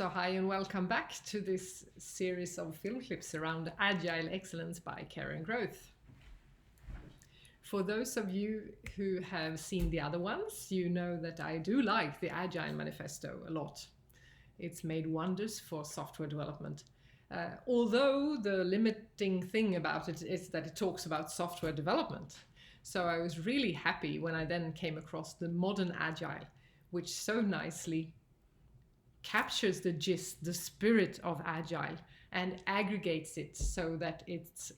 So hi and welcome back to this series of film clips around Agile Excellence by Care and Growth. For those of you who have seen the other ones, you know that I do like the Agile Manifesto a lot. It's made wonders for software development. Although the limiting thing about it is that it talks about software development. So I was really happy when I then came across the modern Agile, which so nicely captures the gist, the spirit of Agile, and aggregates it so that it's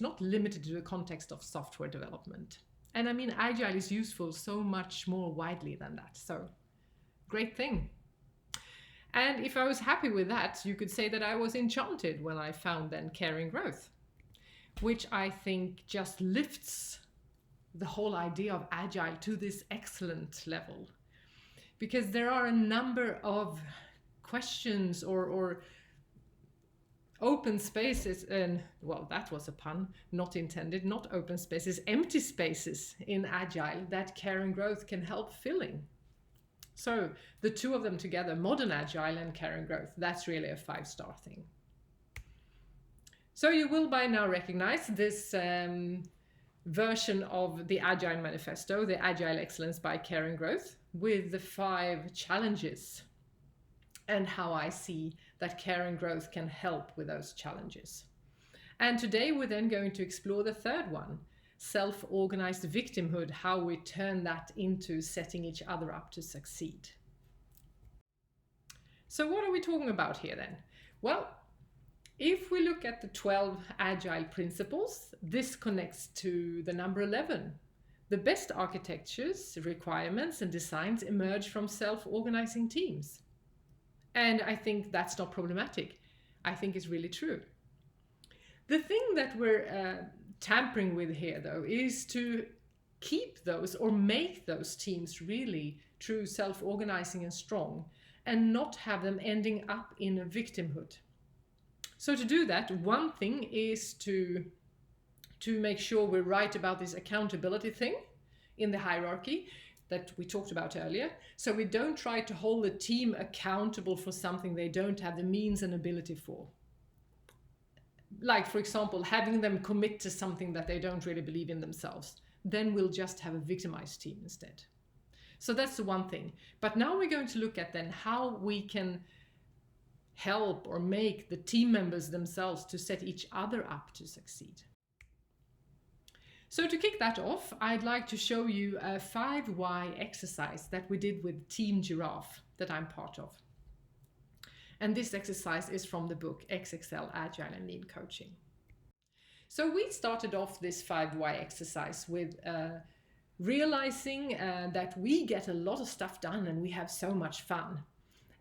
not limited to the context of software development. And I mean, Agile is useful so much more widely than that. So great thing. And if I was happy with that, you could say that I was enchanted when I found then Care and Growth, which I think just lifts the whole idea of Agile to this excellent level. Because there are a number of questions or open spaces, and well, that was a pun, not intended, not open spaces, empty spaces in Agile that Care and Growth can help filling. So the two of them together, modern Agile and Care and Growth, that's really a 5-star thing. So you will by now recognize this version of the Agile Manifesto, the Agile Excellence by Care and Growth, with the 5 challenges and how I see that Care and Growth can help with those challenges. And today we're then going to explore the third one, self-organized victimhood, how we turn that into setting each other up to succeed. So what are we talking about here then? Well, if we look at the 12 Agile principles, this connects to the number 11. The best architectures, requirements, and designs emerge from self-organizing teams. And I think that's not problematic. I think it's really true. The thing that we're tampering with here, though, is to keep those or make those teams really true, self-organizing and strong, and not have them ending up in a victimhood. So to do that, one thing is to make sure we're right about this accountability thing in the hierarchy that we talked about earlier. So we don't try to hold the team accountable for something they don't have the means and ability for. Like, for example, having them commit to something that they don't really believe in themselves. Then we'll just have a victimized team instead. So that's the one thing. But now we're going to look at then how we can help or make the team members themselves to set each other up to succeed. So to kick that off, I'd like to show you a 5 why exercise that we did with Team Giraffe that I'm part of. And this exercise is from the book XXL Agile and Lean Coaching. So we started off this 5 why exercise with realizing that we get a lot of stuff done and we have so much fun.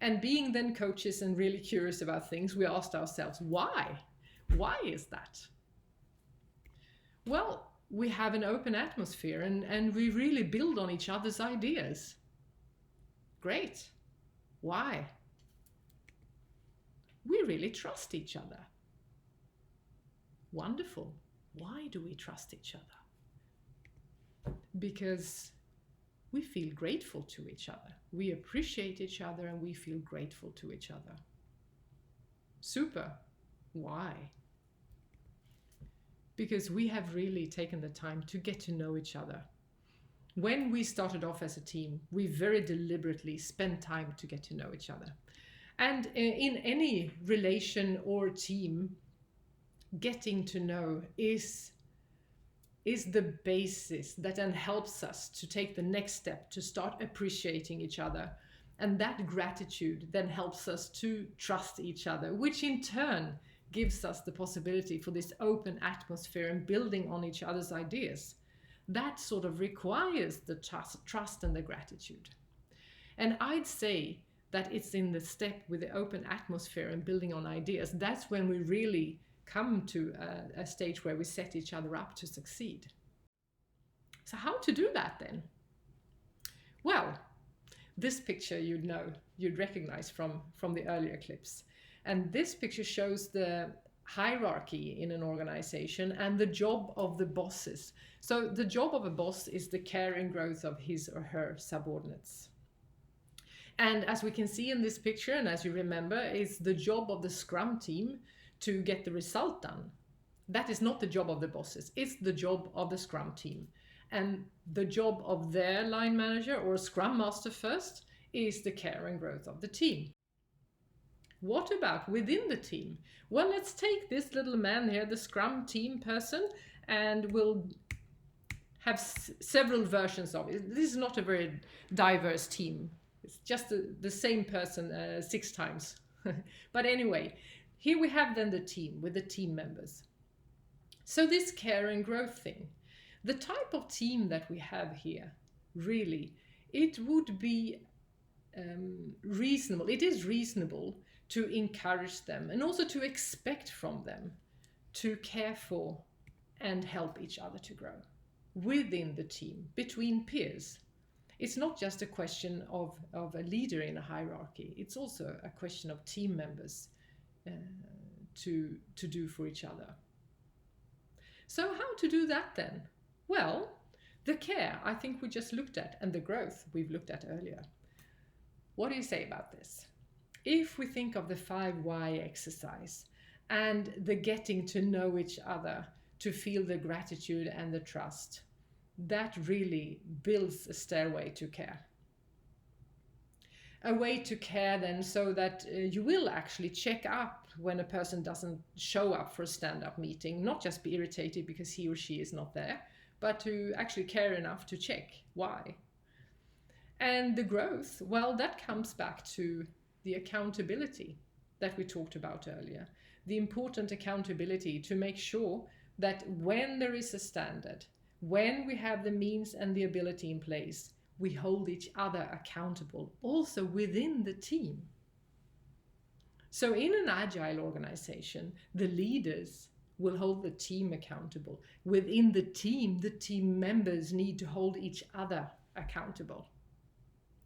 And being then coaches and really curious about things, we asked ourselves, why? Why is that? Well, we have an open atmosphere and we really build on each other's ideas. Great. Why? We really trust each other. Wonderful. Why do we trust each other? Because we feel grateful to each other. We appreciate each other and we feel grateful to each other. Super. Why? Because we have really taken the time to get to know each other. When we started off as a team, we very deliberately spent time to get to know each other. And in any relation or team, getting to know is the basis that then helps us to take the next step to start appreciating each other. And that gratitude then helps us to trust each other, which in turn gives us the possibility for this open atmosphere and building on each other's ideas. That sort of requires the trust and the gratitude. And I'd say that it's in the step with the open atmosphere and building on ideas. That's when we really come to a stage where we set each other up to succeed. So how to do that then? Well, this picture you'd recognize from the earlier clips. And this picture shows the hierarchy in an organization and the job of the bosses. So the job of a boss is the care and growth of his or her subordinates. And as we can see in this picture, and as you remember, it's the job of the Scrum team to get the result done. That is not the job of the bosses, it's the job of the Scrum team. And the job of their line manager or Scrum Master first is the care and growth of the team. What about within the team? Well, let's take this little man here, the Scrum team person, and we'll have several versions of it. This is not a very diverse team. It's just the same person 6 times. But anyway, here we have then the team with the team members. So this care and growth thing, the type of team that we have here, really, it would be reasonable. It is reasonable to encourage them and also to expect from them to care for and help each other to grow within the team, between peers. It's not just a question of a leader in a hierarchy. It's also a question of team members to do for each other. So how to do that then? Well, the care I think we just looked at, and the growth we've looked at earlier. What do you say about this? If we think of the 5 why exercise and the getting to know each other, to feel the gratitude and the trust, that really builds a stairway to care. A way to care then, so that you will actually check up when a person doesn't show up for a stand-up meeting, not just be irritated because he or she is not there, but to actually care enough to check why. And the growth, well, that comes back to the accountability that we talked about earlier. The important accountability to make sure that when there is a standard, when we have the means and the ability in place, we hold each other accountable, also within the team. So in an agile organization, the leaders will hold the team accountable. Within the team members need to hold each other accountable.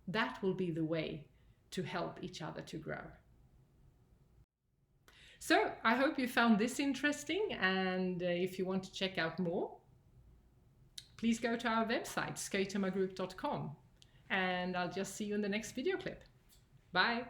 That will be the way to help each other to grow. So I hope you found this interesting, and if you want to check out more, please go to our website, skatomagroup.com, and I'll just see you in the next video clip. Bye!